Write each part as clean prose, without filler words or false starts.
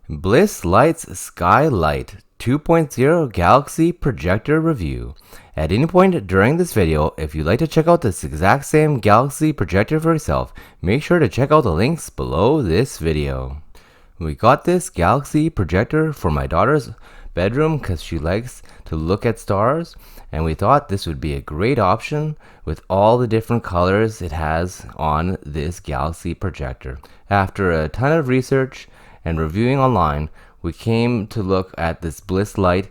BlissLights Lite 2.0 Galaxy Projector Review. At any point during this video, if you'd like to check out this exact same Galaxy projector for yourself, make sure to check out the links below this video. We got this Galaxy projector for my daughter's bedroom because she likes to look at stars, and we thought this would be a great option with all the different colors it has on this Galaxy projector. After a ton of research and reviewing online, we came to look at this BlissLights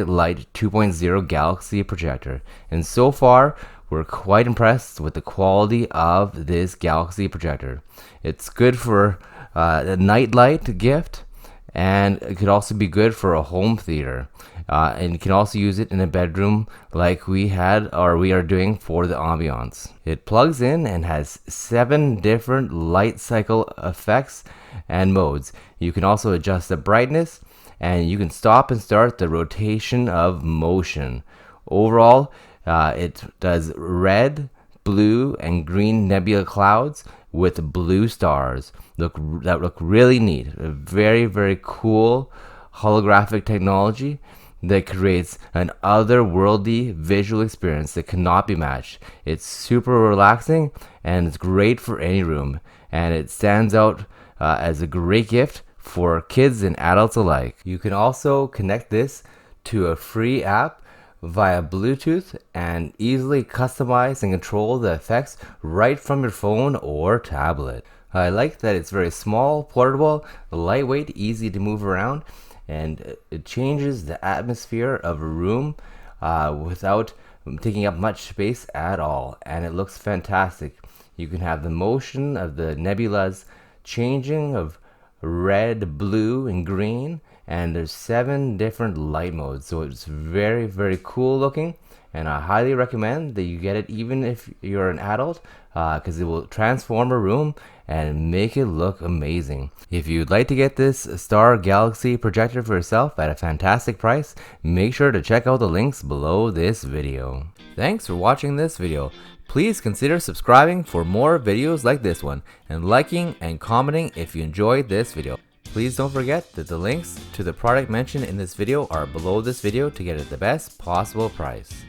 Lite 2.0 Galaxy projector, and so far we're quite impressed with the quality of this Galaxy projector. It's good for a nightlight gift, and it could also be good for a home theater, and you can also use it in a bedroom like we are doing for the ambiance. It plugs in and has 7 different light cycle effects and modes. You can also adjust the brightness, and you can stop and start the rotation of motion. Overall, it does red, blue, and green nebula clouds with blue stars that look really neat. A very, very cool holographic technology that creates an otherworldly visual experience that cannot be matched. It's super relaxing, and it's great for any room, and it stands out as a great gift for kids and adults alike. You can also connect this to a free app via Bluetooth and easily customize and control the effects right from your phone or tablet. I like that it's very small, portable, lightweight, easy to move around, and it changes the atmosphere of a room without taking up much space at all, and it looks fantastic. You can have the motion of the nebulas changing of red, blue, and green, and there's 7 different light modes, so it's very, very cool looking, and I highly recommend that you get it even if you're an adult, because it will transform a room and make it look amazing. If you'd like to get this Star Galaxy projector for yourself at a fantastic price, make sure to check out the links below this video. Thanks for watching this video. Please consider subscribing for more videos like this one, and liking and commenting if you enjoyed this video. Please don't forget that the links to the product mentioned in this video are below this video to get it at the best possible price.